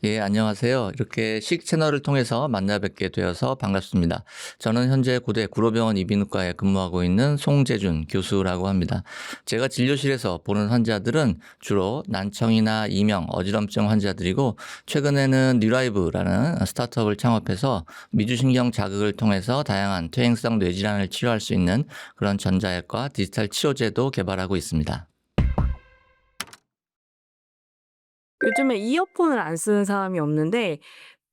예, 안녕하세요. 이렇게 식 채널을 통해서 만나 뵙게 되어서 반갑습니다. 저는 현재 고대 구로병원 이비인후과에 근무하고 있는 송재준 교수라고 합니다. 제가 진료실에서 보는 환자들은 주로 난청이나 이명, 어지럼증 환자들이고, 최근에는 뉴라이브라는 스타트업을 창업해서 미주신경 자극을 통해서 다양한 퇴행성 뇌질환을 치료할 수 있는 그런 전자약과 디지털 치료제도 개발하고 있습니다. 요즘에 이어폰을 안 쓰는 사람이 없는데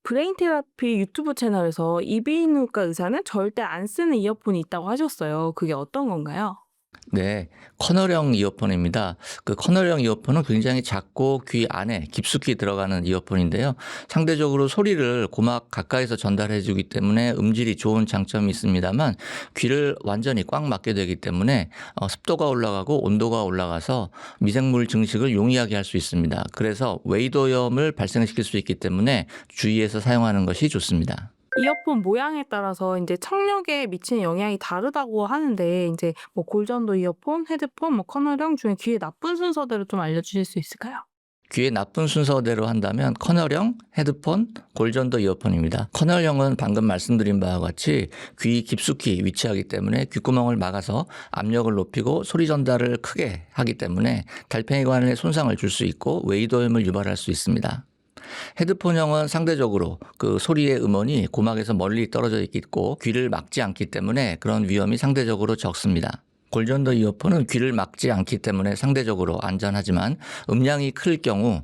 브레인 테라피 유튜브 채널에서 이비인후과 의사는 절대 안 쓰는 이어폰이 있다고 하셨어요. 그게 어떤 건가요? 네, 커널형 이어폰입니다. 그 커널형 이어폰은 굉장히 작고 귀 안에 깊숙이 들어가는 이어폰인데요. 상대적으로 소리를 고막 가까이서 전달해 주기 때문에 음질이 좋은 장점이 있습니다만, 귀를 완전히 꽉 막게 되기 때문에 습도가 올라가고 온도가 올라가서 미생물 증식을 용이하게 할 수 있습니다. 그래서 웨이도염을 발생시킬 수 있기 때문에 주의해서 사용하는 것이 좋습니다. 이어폰 모양에 따라서 이제 청력에 미치는 영향이 다르다고 하는데 이제 뭐 골전도 이어폰, 헤드폰, 뭐 커널형 중에 귀에 나쁜 순서대로 좀 알려주실 수 있을까요? 귀에 나쁜 순서대로 한다면 커널형, 헤드폰, 골전도 이어폰입니다. 커널형은 방금 말씀드린 바와 같이 귀 깊숙이 위치하기 때문에 귓구멍을 막아서 압력을 높이고 소리 전달을 크게 하기 때문에 달팽이관에 손상을 줄 수 있고 웨이도염을 유발할 수 있습니다. 헤드폰형은 상대적으로 그 소리의 음원이 고막에서 멀리 떨어져 있고 귀를 막지 않기 때문에 그런 위험이 상대적으로 적습니다. 골전도 이어폰은 귀를 막지 않기 때문에 상대적으로 안전하지만 음량이 클 경우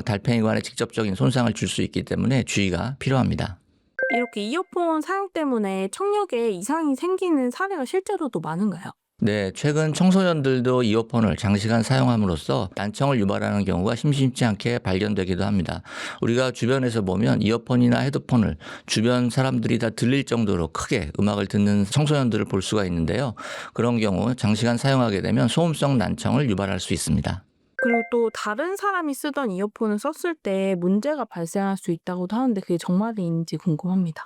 달팽이관에 직접적인 손상을 줄 수 있기 때문에 주의가 필요합니다. 이렇게 이어폰 사용 때문에 청력에 이상이 생기는 사례가 실제로도 많은가요? 네, 최근 청소년들도 이어폰을 장시간 사용함으로써 난청을 유발하는 경우가 심심치 않게 발견되기도 합니다. 우리가 주변에서 보면 이어폰이나 헤드폰을 주변 사람들이 다 들릴 정도로 크게 음악을 듣는 청소년들을 볼 수가 있는데요. 그런 경우 장시간 사용하게 되면 소음성 난청을 유발할 수 있습니다. 그리고 또 다른 사람이 쓰던 이어폰을 썼을 때 문제가 발생할 수 있다고도 하는데 그게 정말인지 궁금합니다.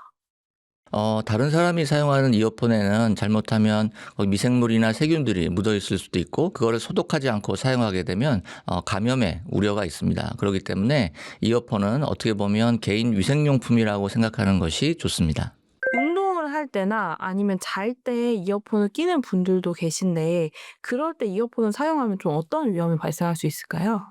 다른 사람이 사용하는 이어폰에는 잘못하면 거기 미생물이나 세균들이 묻어 있을 수도 있고, 그거를 소독하지 않고 사용하게 되면 감염의 우려가 있습니다. 그렇기 때문에 이어폰은 어떻게 보면 개인 위생용품이라고 생각하는 것이 좋습니다. 운동을 할 때나 아니면 잘 때 이어폰을 끼는 분들도 계신데 그럴 때 이어폰을 사용하면 좀 어떤 위험이 발생할 수 있을까요?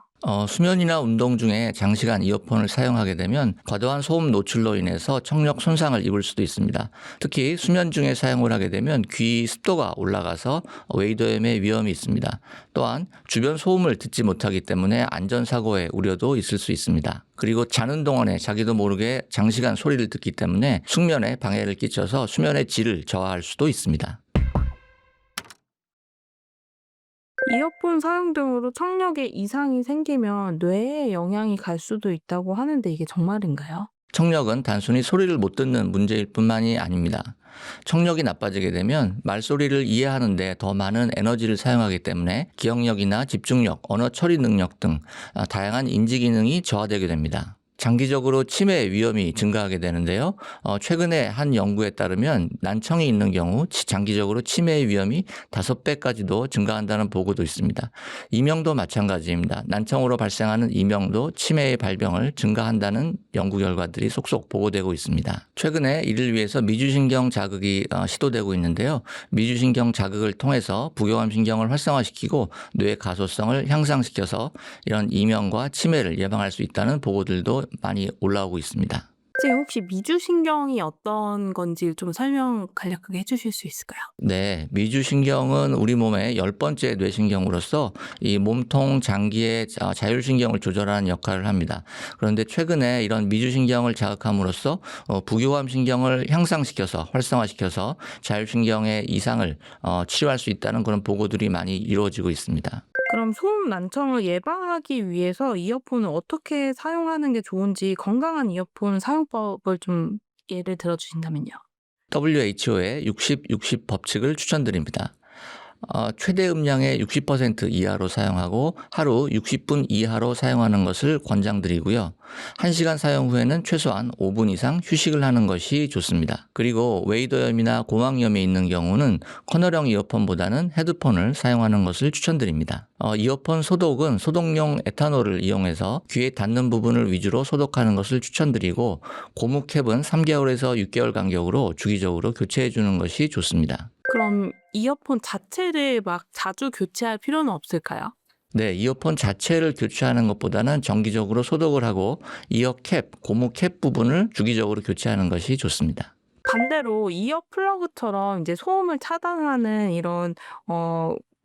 수면이나 운동 중에 장시간 이어폰을 사용하게 되면 과도한 소음 노출로 인해서 청력 손상을 입을 수도 있습니다. 특히 수면 중에 사용을 하게 되면 귀 습도가 올라가서 웨이도염의 위험이 있습니다. 또한 주변 소음을 듣지 못하기 때문에 안전사고의 우려도 있을 수 있습니다. 그리고 자는 동안에 자기도 모르게 장시간 소리를 듣기 때문에 숙면에 방해를 끼쳐서 수면의 질을 저하할 수도 있습니다. 이어폰 사용 등으로 청력에 이상이 생기면 뇌에 영향이 갈 수도 있다고 하는데 이게 정말인가요? 청력은 단순히 소리를 못 듣는 문제일 뿐만이 아닙니다. 청력이 나빠지게 되면 말소리를 이해하는 데 더 많은 에너지를 사용하기 때문에 기억력이나 집중력, 언어 처리 능력 등 다양한 인지 기능이 저하되게 됩니다. 장기적으로 치매 위험이 증가하게 되는데요. 최근에 한 연구에 따르면 난청이 있는 경우 장기적으로 치매의 위험이 5배까지도 증가한다는 보고도 있습니다. 이명도 마찬가지입니다. 난청으로 발생하는 이명도 치매의 발병을 증가한다는 연구 결과들이 속속 보고되고 있습니다. 최근에 이를 위해서 미주신경 자극이 시도되고 있는데요. 미주신경 자극을 통해서 부교감 신경을 활성화시키고 뇌 가소성을 향상시켜서 이런 이명과 치매를 예방할 수 있다는 보고들도 많이 올라오고 있습니다. 선생님 혹시 미주신경이 어떤 건지 좀 설명 간략하게 해 주실 수 있을까요? 네, 미주신경은 우리 몸의 10번째 뇌신경으로서 이 몸통 장기의 자율신경을 조절하는 역할을 합니다. 그런데 최근에 이런 미주신경을 자극함으로써 부교감 신경을 향상시켜서 활성화시켜서 자율신경의 이상을 치료할 수 있다는 그런 보고들이 많이 이루어지고 있습니다. 그럼 소음 난청을 예방하기 위해서 이어폰을 어떻게 사용하는 게 좋은지 건강한 이어폰 사용법을 좀 예를 들어 주신다면요. WHO의 60-60 법칙을 추천드립니다. 최대 음량의 60% 이하로 사용하고 하루 60분 이하로 사용하는 것을 권장드리고요. 1시간 사용 후에는 최소한 5분 이상 휴식을 하는 것이 좋습니다. 그리고 웨이더염이나 고막염이 있는 경우는 커널형 이어폰보다는 헤드폰을 사용하는 것을 추천드립니다. 이어폰 소독은 소독용 에탄올을 이용해서 귀에 닿는 부분을 위주로 소독하는 것을 추천드리고 고무캡은 3개월에서 6개월 간격으로 주기적으로 교체해 주는 것이 좋습니다. 그럼 이어폰 자체를 막 자주 교체할 필요는 없을까요? 네, 이어폰 자체를 교체하는 것보다는 정기적으로 소독을 하고 이어 캡, 고무 캡 부분을 주기적으로 교체하는 것이 좋습니다. 반대로 이어 플러그처럼 이제 소음을 차단하는 이런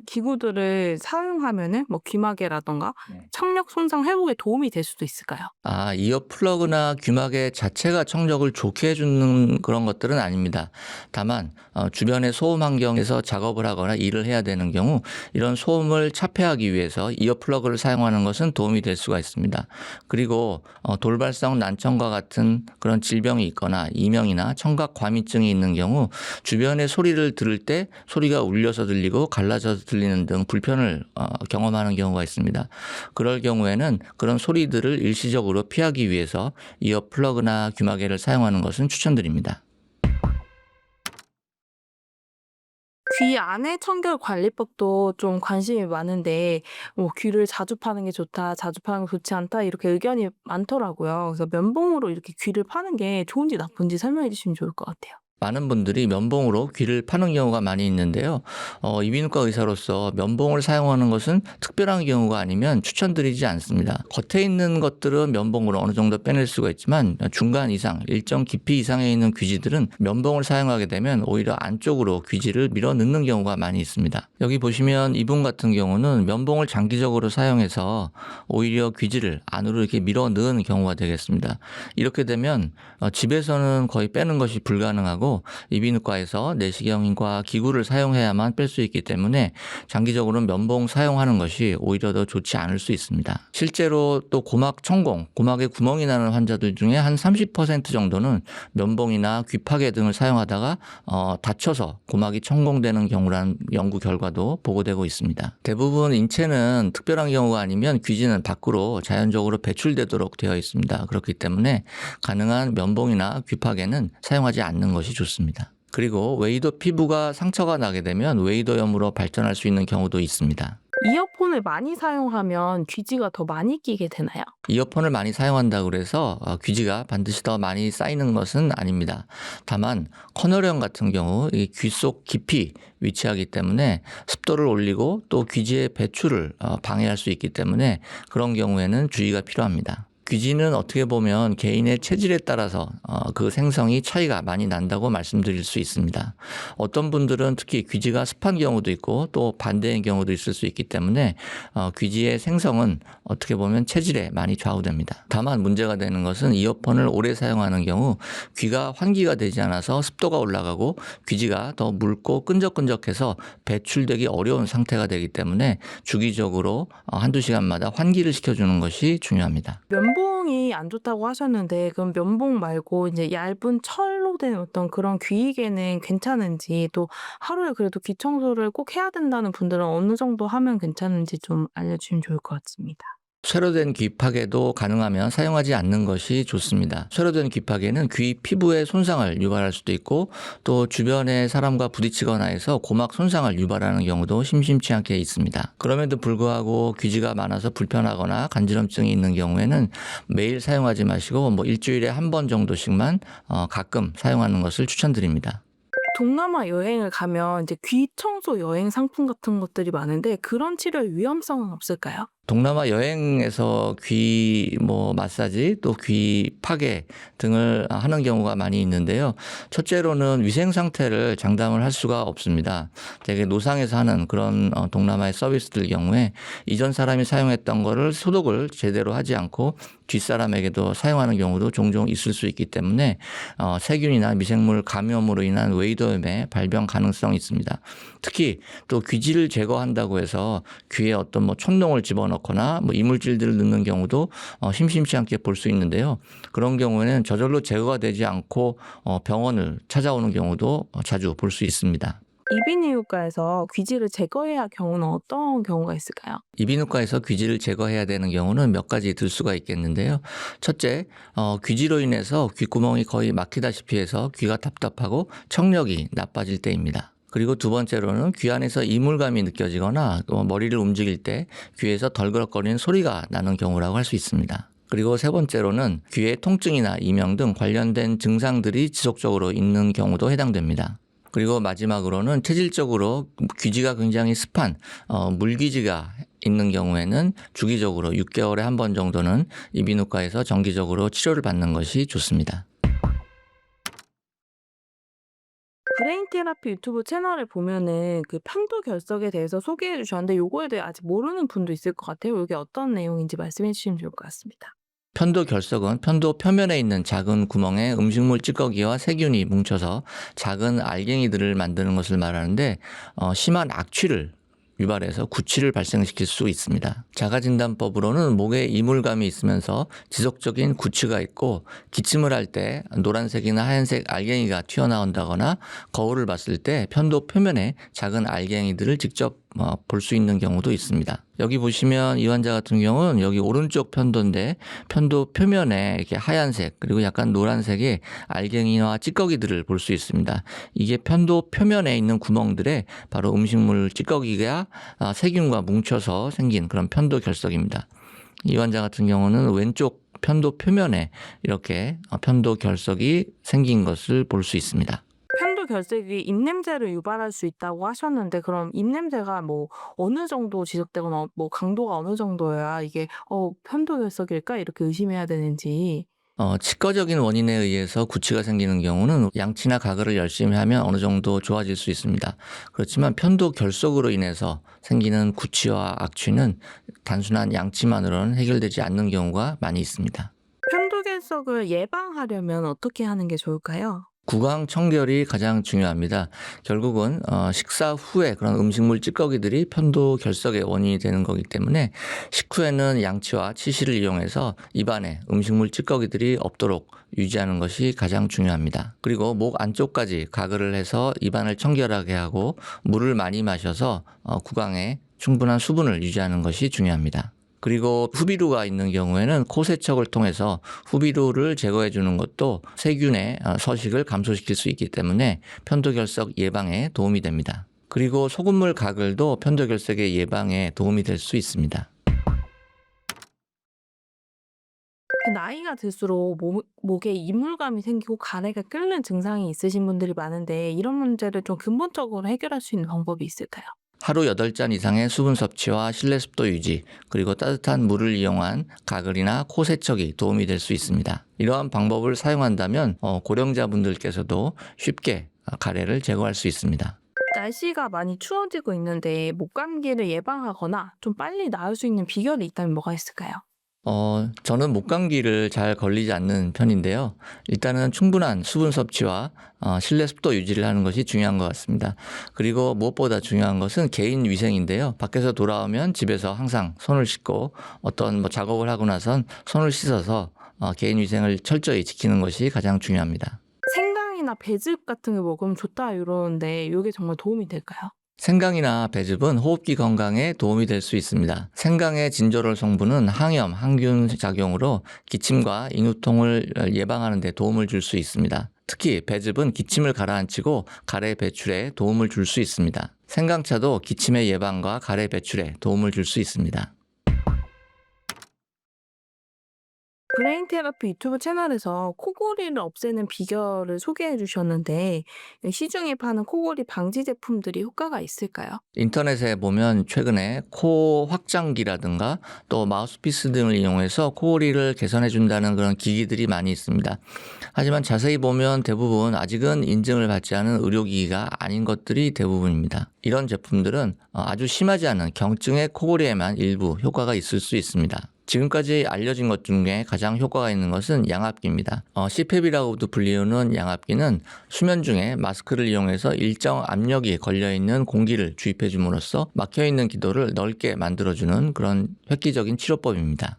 기구들을 사용하면은 뭐 귀마개라던가 네. 청력 손상 회복에 도움이 될 수도 있을까요? 이어 플러그나 귀마개 자체가 청력을 좋게 해주는 그런 것들은 아닙니다. 다만 주변의 소음 환경에서 작업을 하거나 일을 해야 되는 경우 이런 소음을 차폐하기 위해서 이어 플러그를 사용하는 것은 도움이 될 수가 있습니다. 그리고 돌발성 난청과 같은 그런 질병이 있거나 이명이나 청각 과민증이 있는 경우 주변의 소리를 들을 때 소리가 울려서 들리고 갈라져서 들리는 등 불편을 경험하는 경우가 있습니다. 그럴 경우에는 그런 소리들을 일시적으로 피하기 위해서 이어 플러그나 귀마개를 사용하는 것은 추천드립니다. 귀 안의 청결 관리법도 좀 관심이 많은데 뭐 귀를 자주 파는 게 좋다, 자주 파는 게 좋지 않다 이렇게 의견이 많더라고요. 그래서 면봉으로 이렇게 귀를 파는 게 좋은지 나쁜지 설명해 주시면 좋을 것 같아요. 많은 분들이 면봉으로 귀를 파는 경우가 많이 있는데요. 이비인후과 의사로서 면봉을 사용하는 것은 특별한 경우가 아니면 추천드리지 않습니다. 겉에 있는 것들은 면봉으로 어느 정도 빼낼 수가 있지만 중간 이상, 일정 깊이 이상에 있는 귀지들은 면봉을 사용하게 되면 오히려 안쪽으로 귀지를 밀어 넣는 경우가 많이 있습니다. 여기 보시면 이분 같은 경우는 면봉을 장기적으로 사용해서 오히려 귀지를 안으로 이렇게 밀어 넣은 경우가 되겠습니다. 이렇게 되면 집에서는 거의 빼는 것이 불가능하고 이비인후과에서 내시경과 기구를 사용해야만 뺄 수 있기 때문에 장기적으로는 면봉 사용하는 것이 오히려 더 좋지 않을 수 있습니다. 실제로 또 고막 천공, 고막에 구멍이 나는 환자들 중에 한 30% 정도는 면봉이나 귀파개 등을 사용하다가 다쳐서 고막이 천공되는 경우라는 연구 결과도 보고되고 있습니다. 대부분 인체는 특별한 경우가 아니면 귀지는 밖으로 자연적으로 배출되도록 되어 있습니다. 그렇기 때문에 가능한 면봉이나 귀파개는 사용하지 않는 것이 좋습니다. 그리고 웨이더 피부가 상처가 나게 되면 웨이더염으로 발전할 수 있는 경우도 있습니다. 이어폰을 많이 사용하면 귀지가 더 많이 끼게 되나요? 이어폰을 많이 사용한다고 해서 귀지가 반드시 더 많이 쌓이는 것은 아닙니다. 다만 커널형 같은 경우 귀 속 깊이 위치하기 때문에 습도를 올리고 또 귀지의 배출을 방해할 수 있기 때문에 그런 경우에는 주의가 필요합니다. 귀지는 어떻게 보면 개인의 체질에 따라서 그 생성이 차이가 많이 난다고 말씀드릴 수 있습니다. 어떤 분들은 특히 귀지가 습한 경우도 있고 또 반대인 경우도 있을 수 있기 때문에 귀지의 생성은 어떻게 보면 체질에 많이 좌우됩니다. 다만 문제가 되는 것은 이어폰을 오래 사용하는 경우 귀가 환기가 되지 않아서 습도가 올라가고 귀지가 더 묽고 끈적끈적해서 배출되기 어려운 상태가 되기 때문에 주기적으로 한두 시간마다 환기를 시켜주는 것이 중요합니다. 면봉이 안 좋다고 하셨는데 그럼 면봉 말고 이제 얇은 철로 된 어떤 그런 귀이개는 괜찮은지 또 하루에 그래도 귀 청소를 꼭 해야 된다는 분들은 어느 정도 하면 괜찮은지 좀 알려주시면 좋을 것 같습니다. 쇠로 된 귀파개도 가능하면 사용하지 않는 것이 좋습니다. 쇠로 된 귀파개는 귀 피부에 손상을 유발할 수도 있고 또 주변의 사람과 부딪히거나 해서 고막 손상을 유발하는 경우도 심심치 않게 있습니다. 그럼에도 불구하고 귀지가 많아서 불편하거나 간지럼증이 있는 경우에는 매일 사용하지 마시고 일주일에 한 번 정도씩만 가끔 사용하는 것을 추천드립니다. 동남아 여행을 가면 이제 귀 청소 여행 상품 같은 것들이 많은데 그런 치료의 위험성은 없을까요? 동남아 여행에서 귀 마사지 또 귀 파개 등을 하는 경우가 많이 있는데요. 첫째로는 위생 상태를 장담을 할 수가 없습니다. 되게 노상에서 하는 그런 동남아의 서비스들 경우에 이전 사람이 사용했던 거를 소독을 제대로 하지 않고 뒷사람에게도 사용하는 경우도 종종 있을 수 있기 때문에 세균이나 미생물 감염으로 인한 웨이더염의 발병 가능성이 있습니다. 특히 또 귀지를 제거한다고 해서 귀에 어떤 촌농을 집어넣거나 이물질들을 넣는 경우도 심심치 않게 볼 수 있는데요. 그런 경우에는 저절로 제거가 되지 않고 병원을 찾아오는 경우도 자주 볼 수 있습니다. 이비인후과에서 귀지를 제거해야 할 경우는 어떤 경우가 있을까요? 이비인후과에서 귀지를 제거해야 되는 경우는 몇 가지 들 수가 있겠는데요. 첫째, 귀지로 인해서 귓구멍이 거의 막히다시피 해서 귀가 답답하고 청력이 나빠질 때입니다. 그리고 두 번째로는 귀 안에서 이물감이 느껴지거나 또 머리를 움직일 때 귀에서 덜그럭거리는 소리가 나는 경우라고 할 수 있습니다. 그리고 세 번째로는 귀에 통증이나 이명 등 관련된 증상들이 지속적으로 있는 경우도 해당됩니다. 그리고 마지막으로는 체질적으로 귀지가 굉장히 습한 물귀지가 있는 경우에는 주기적으로 6개월에 한 번 정도는 이비인후과에서 정기적으로 치료를 받는 것이 좋습니다. 브레인 테라피 유튜브 채널을 보면은 그 편도 결석에 대해서 소개해 주셨는데 요거에 대해 아직 모르는 분도 있을 것 같아요. 요게 어떤 내용인지 말씀해 주시면 좋을 것 같습니다. 편도 결석은 편도 표면에 있는 작은 구멍에 음식물 찌꺼기와 세균이 뭉쳐서 작은 알갱이들을 만드는 것을 말하는데 심한 악취를 유발해서 구취를 발생시킬 수 있습니다. 자가진단법으로는 목에 이물감이 있으면서 지속적인 구취가 있고 기침을 할 때 노란색이나 하얀색 알갱이가 튀어나온다거나 거울을 봤을 때 편도 표면에 작은 알갱이들을 직접 볼 수 있는 경우도 있습니다. 여기 보시면 이 환자 같은 경우는 여기 오른쪽 편도인데 편도 표면에 이렇게 하얀색 그리고 약간 노란색의 알갱이와 찌꺼기들을 볼 수 있습니다. 이게 편도 표면에 있는 구멍들에 바로 음식물 찌꺼기가 세균과 뭉쳐서 생긴 그런 편도 결석입니다. 이 환자 같은 경우는 왼쪽 편도 표면에 이렇게 편도 결석이 생긴 것을 볼 수 있습니다. 편도 결석이 입냄새를 유발할 수 있다고 하셨는데 그럼 입냄새가 뭐 어느 정도 지속되거나 뭐 강도가 어느 정도여야 이게 편도 결석일까 이렇게 의심해야 되는지. 치과적인 원인에 의해서 구취가 생기는 경우는 양치나 가글을 열심히 하면 어느 정도 좋아질 수 있습니다. 그렇지만 편도 결석으로 인해서 생기는 구취와 악취는 단순한 양치만으로는 해결되지 않는 경우가 많이 있습니다. 편도 결석을 예방하려면 어떻게 하는 게 좋을까요? 구강 청결이 가장 중요합니다. 결국은 식사 후에 그런 음식물 찌꺼기들이 편도 결석의 원인이 되는 거기 때문에 식후에는 양치와 치실을 이용해서 입안에 음식물 찌꺼기들이 없도록 유지하는 것이 가장 중요합니다. 그리고 목 안쪽까지 가글을 해서 입안을 청결하게 하고 물을 많이 마셔서 구강에 충분한 수분을 유지하는 것이 중요합니다. 그리고 후비루가 있는 경우에는 코 세척을 통해서 후비루를 제거해 주는 것도 세균의 서식을 감소시킬 수 있기 때문에 편도결석 예방에 도움이 됩니다. 그리고 소금물 가글도 편도결석의 예방에 도움이 될 수 있습니다. 그 나이가 들수록 목에 이물감이 생기고 가래가 끓는 증상이 있으신 분들이 많은데 이런 문제를 좀 근본적으로 해결할 수 있는 방법이 있을까요? 하루 8잔 이상의 수분 섭취와 실내 습도 유지, 그리고 따뜻한 물을 이용한 가글이나 코 세척이 도움이 될 수 있습니다. 이러한 방법을 사용한다면 고령자분들께서도 쉽게 가래를 제거할 수 있습니다. 날씨가 많이 추워지고 있는데 목감기를 예방하거나 좀 빨리 나을 수 있는 비결이 있다면 뭐가 있을까요? 저는 목감기를 잘 걸리지 않는 편인데요. 일단은 충분한 수분 섭취와 실내 습도 유지를 하는 것이 중요한 것 같습니다. 그리고 무엇보다 중요한 것은 개인 위생인데요. 밖에서 돌아오면 집에서 항상 손을 씻고 어떤 작업을 하고 나선 손을 씻어서 개인 위생을 철저히 지키는 것이 가장 중요합니다. 생강이나 배즙 같은 거 먹으면 좋다 이러는데 이게 정말 도움이 될까요? 생강이나 배즙은 호흡기 건강에 도움이 될 수 있습니다. 생강의 진저롤 성분은 항염, 항균 작용으로 기침과 인후통을 예방하는 데 도움을 줄 수 있습니다. 특히 배즙은 기침을 가라앉히고 가래 배출에 도움을 줄 수 있습니다. 생강차도 기침의 예방과 가래 배출에 도움을 줄 수 있습니다. 브레인 테라피 유튜브 채널에서 코골이를 없애는 비결을 소개해 주셨는데 시중에 파는 코골이 방지 제품들이 효과가 있을까요? 인터넷에 보면 최근에 코 확장기라든가 또 마우스피스 등을 이용해서 코골이를 개선해 준다는 그런 기기들이 많이 있습니다. 하지만 자세히 보면 대부분 아직은 인증을 받지 않은 의료기기가 아닌 것들이 대부분입니다. 이런 제품들은 아주 심하지 않은 경증의 코골이에만 일부 효과가 있을 수 있습니다. 지금까지 알려진 것 중에 가장 효과가 있는 것은 양압기입니다. CPAP이라고도 불리우는 양압기는 수면 중에 마스크를 이용해서 일정 압력이 걸려있는 공기를 주입해 줌으로써 막혀있는 기도를 넓게 만들어주는 그런 획기적인 치료법입니다.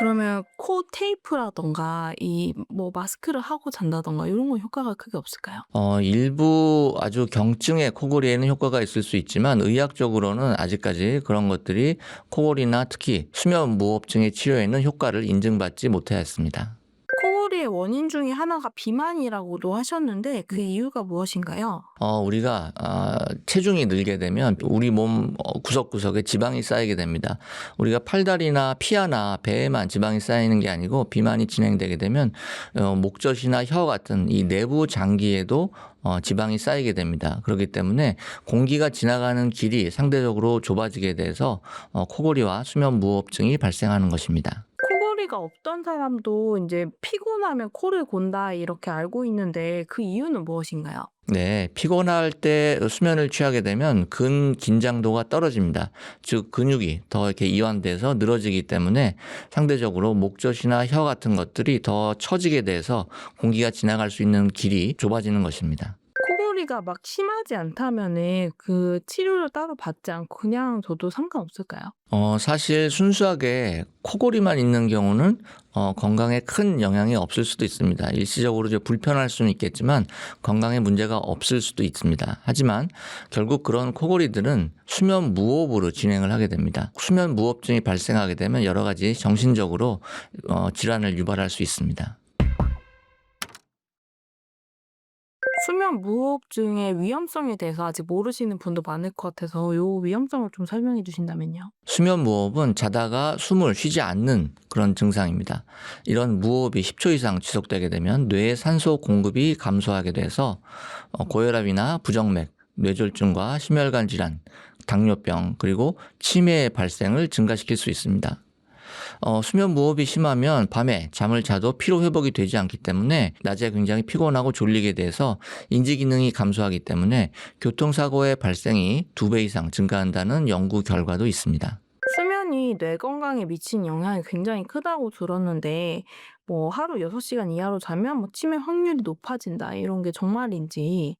그러면 코 테이프라든가 이 뭐 마스크를 하고 잔다든가 요런 건 효과가 크게 없을까요? 일부 아주 경증의 코골이에는 효과가 있을 수 있지만 의학적으로는 아직까지 그런 것들이 코골이나 특히 수면 무호흡증의 치료에는 효과를 인증받지 못하였습니다. 코골이의 원인 중에 하나가 비만이라고도 하셨는데 그 이유가 무엇인가요? 우리가 체중이 늘게 되면 우리 몸 구석구석에 지방이 쌓이게 됩니다. 우리가 팔다리나 피하나 배에만 지방이 쌓이는 게 아니고 비만이 진행되게 되면 목젖이나 혀 같은 이 내부 장기에도 지방이 쌓이게 됩니다. 그렇기 때문에 공기가 지나가는 길이 상대적으로 좁아지게 돼서 코골이와 수면 무호흡증이 발생하는 것입니다. 코골이가 없던 사람도 인제 피곤하면 코를 곤다 이렇게 알고 있는데 그 이유는 무엇인가요? 네, 피곤할 때 수면을 취하게 되면 근 긴장도가 떨어집니다. 즉 근육이 더 이렇게 이완돼서 늘어지기 때문에 상대적으로 목젖이나 혀 같은 것들이 더 처지게 돼서 공기가 지나갈 수 있는 길이 좁아지는 것입니다. 코골이가 막 심하지 않다면은 그 치료를 따로 받지 않고 그냥 둬도 상관없을까요? 사실 순수하게 코골이만 있는 경우는 건강에 큰 영향이 없을 수도 있습니다. 일시적으로 이제 불편할 수는 있겠지만 건강에 문제가 없을 수도 있습니다. 하지만 결국 그런 코골이들은 수면 무호흡으로 진행을 하게 됩니다. 수면 무호흡증이 발생하게 되면 여러 가지 정신적으로 질환을 유발할 수 있습니다. 수면 무호흡증의 위험성에 대해서 아직 모르시는 분도 많을 것 같아서 요 위험성을 좀 설명해 주신다면요. 수면 무호흡은 자다가 숨을 쉬지 않는 그런 증상입니다. 이런 무호흡이 10초 이상 지속되게 되면 뇌의 산소 공급이 감소하게 돼서 고혈압이나 부정맥, 뇌졸중과 심혈관 질환, 당뇨병, 그리고 치매의 발생을 증가시킬 수 있습니다. 수면 무호흡이 심하면 밤에 잠을 자도 피로 회복이 되지 않기 때문에 낮에 굉장히 피곤하고 졸리게 돼서 인지 기능이 감소하기 때문에 교통사고의 발생이 2배 이상 증가한다는 연구 결과도 있습니다. 수면이 뇌 건강에 미친 영향이 굉장히 크다고 들었는데 뭐 하루 6시간 이하로 자면 뭐 치매 확률이 높아진다 이런 게 정말인지.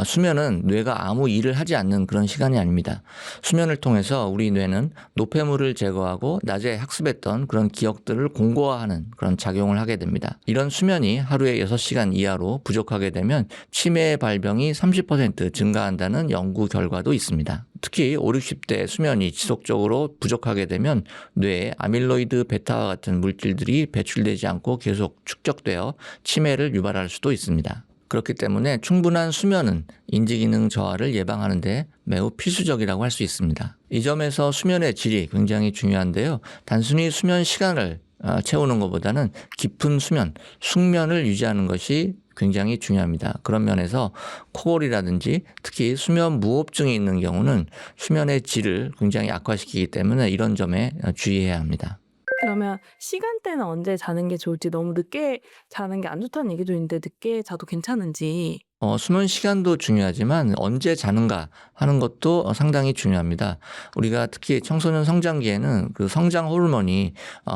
수면은 뇌가 아무 일을 하지 않는 그런 시간이 아닙니다. 수면을 통해서 우리 뇌는 노폐물을 제거하고 낮에 학습했던 그런 기억들을 공고화하는 그런 작용을 하게 됩니다. 이런 수면이 하루에 6시간 이하로 부족하게 되면 치매의 발병이 30% 증가한다는 연구 결과도 있습니다. 특히 5, 60대 수면이 지속적으로 부족하게 되면 뇌에 아밀로이드 베타와 같은 물질들이 배출되지 않고 계속 축적되어 치매를 유발할 수도 있습니다. 그렇기 때문에 충분한 수면은 인지기능 저하를 예방하는 데 매우 필수적이라고 할 수 있습니다. 이 점에서 수면의 질이 굉장히 중요한데요. 단순히 수면 시간을 채우는 것보다는 깊은 수면, 숙면을 유지하는 것이 굉장히 중요합니다. 그런 면에서 코골이라든지 특히 수면 무호흡증이 있는 경우는 수면의 질을 굉장히 악화시키기 때문에 이런 점에 주의해야 합니다. 그러면 시간대는 언제 자는 게 좋을지 너무 늦게 자는 게 안 좋다는 얘기도 있는데 늦게 자도 괜찮은지. 수면 시간도 중요하지만 언제 자는가 하는 것도 상당히 중요합니다. 우리가 특히 청소년 성장기에는 그 성장 호르몬이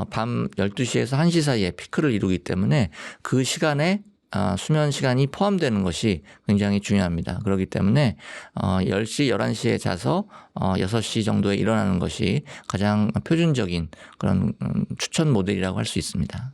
밤 12시에서 1시 사이에 피크를 이루기 때문에 그 시간에 수면 시간이 포함되는 것이 굉장히 중요합니다. 그렇기 때문에 10시, 11시에 자서 6시 정도에 일어나는 것이 가장 표준적인 그런 추천 모델이라고 할 수 있습니다.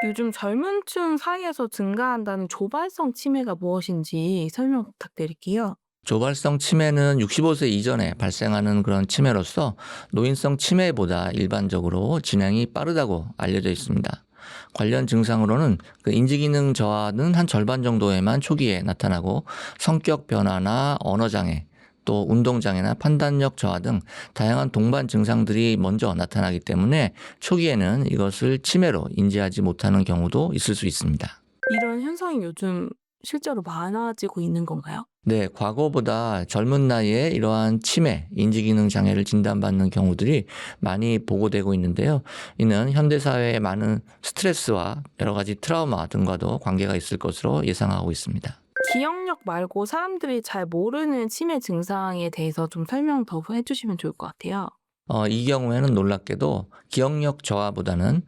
요즘 젊은 층 사이에서 증가한다는 조발성 치매가 무엇인지 설명 부탁드릴게요. 조발성 치매는 65세 이전에 발생하는 그런 치매로서 노인성 치매보다 일반적으로 진행이 빠르다고 알려져 있습니다. 관련 증상으로는 그 인지기능 저하는 한 절반 정도에만 초기에 나타나고 성격 변화나 언어장애, 또 운동장애나 판단력 저하 등 다양한 동반 증상들이 먼저 나타나기 때문에 초기에는 이것을 치매로 인지하지 못하는 경우도 있을 수 있습니다. 이런 현상이 요즘 실제로 많아지고 있는 건가요? 네, 과거보다 젊은 나이에 이러한 치매, 인지기능 장애를 진단받는 경우들이 많이 보고되고 있는데요. 이는 현대사회의 많은 스트레스와 여러 가지 트라우마 등과도 관계가 있을 것으로 예상하고 있습니다. 기억력 말고 사람들이 잘 모르는 치매 증상에 대해서 좀 설명 더 해주시면 좋을 것 같아요. 이 경우에는 놀랍게도 기억력 저하보다는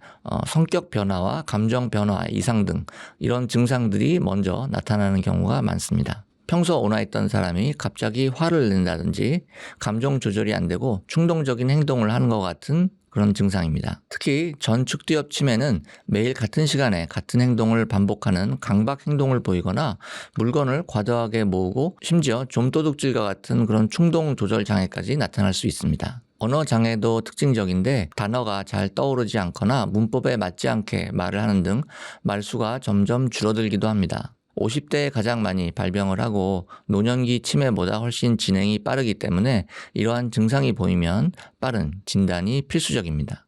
성격 변화와 감정 변화 이상 등 이런 증상들이 먼저 나타나는 경우가 많습니다. 평소 온화했던 사람이 갑자기 화를 낸다든지 감정 조절이 안 되고 충동적인 행동을 하는 것 같은 그런 증상입니다. 특히 전축두엽 치매는 매일 같은 시간에 같은 행동을 반복하는 강박 행동을 보이거나 물건을 과도하게 모으고 심지어 좀도둑질과 같은 그런 충동 조절 장애까지 나타날 수 있습니다. 언어 장애도 특징적인데 단어가 잘 떠오르지 않거나 문법에 맞지 않게 말을 하는 등 말수가 점점 줄어들기도 합니다. 50대에 가장 많이 발병을 하고 노년기 치매보다 훨씬 진행이 빠르기 때문에 이러한 증상이 보이면 빠른 진단이 필수적입니다.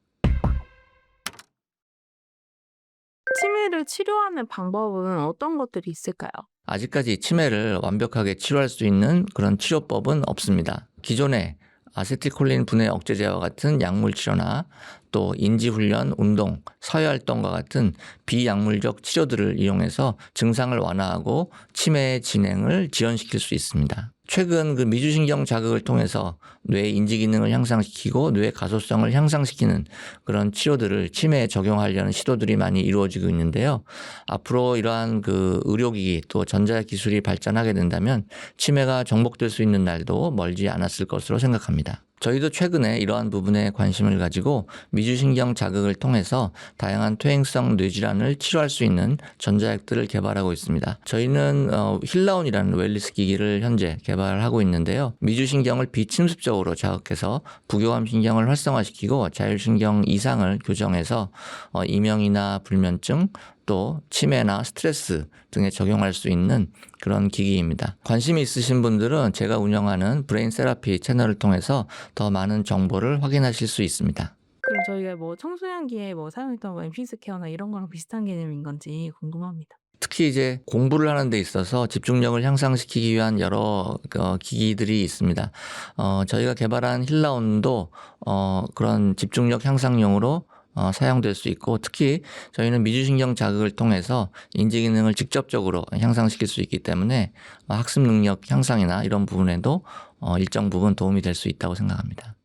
치매를 치료하는 방법은 어떤 것들이 있을까요? 아직까지 치매를 완벽하게 치료할 수 있는 그런 치료법은 없습니다. 기존에 아세틸콜린 분해 억제제와 같은 약물 치료나 또 인지훈련, 운동, 사회활동과 같은 비약물적 치료들을 이용해서 증상을 완화하고 치매의 진행을 지연시킬 수 있습니다. 최근 그 미주신경 자극을 통해서 뇌 인지 기능을 향상시키고 뇌 가소성을 향상시키는 그런 치료들을 치매에 적용하려는 시도들이 많이 이루어지고 있는데요. 앞으로 이러한 그 의료기기 또 전자기술이 발전하게 된다면 치매가 정복될 수 있는 날도 멀지 않았을 것으로 생각합니다. 저희도 최근에 이러한 부분에 관심을 가지고 미주신경 자극을 통해서 다양한 퇴행성 뇌질환을 치료할 수 있는 전자약들을 개발하고 있습니다. 저희는 힐라온이라는 웰리스 기기를 현재 개발하고 있는데요. 미주신경을 비침습적으로 자극해서 부교감 신경을 활성화시키고 자율신경 이상을 교정해서 이명이나 불면증 또 치매나 스트레스 등에 적용할 수 있는 그런 기기입니다. 관심이 있으신 분들은 제가 운영하는 브레인 세라피 채널을 통해서 더 많은 정보를 확인하실 수 있습니다. 그럼 저희가 뭐 청소년기에 사용했던 MP 스퀘어나 이런 거랑 비슷한 개념인 건지 궁금합니다. 특히 이제 공부를 하는 데 있어서 집중력을 향상시키기 위한 여러 기기들이 있습니다. 저희가 개발한 힐라온도 그런 집중력 향상용으로 사용될 수 있고 특히 저희는 미주신경 자극을 통해서 인지 기능을 직접적으로 향상시킬 수 있기 때문에 학습 능력 향상이나 이런 부분에도 일정 부분 도움이 될 수 있다고 생각합니다.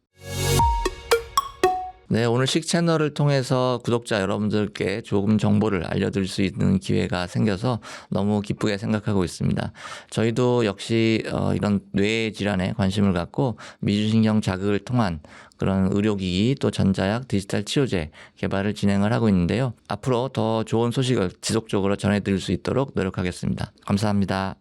네, 오늘 식 채널을 통해서 구독자 여러분들께 조금 정보를 알려드릴 수 있는 기회가 생겨서 너무 기쁘게 생각하고 있습니다. 저희도 역시 이런 뇌 질환에 관심을 갖고 미주신경 자극을 통한 그런 의료기기 또 전자약 디지털 치료제 개발을 진행을 하고 있는데요. 앞으로 더 좋은 소식을 지속적으로 전해드릴 수 있도록 노력하겠습니다. 감사합니다.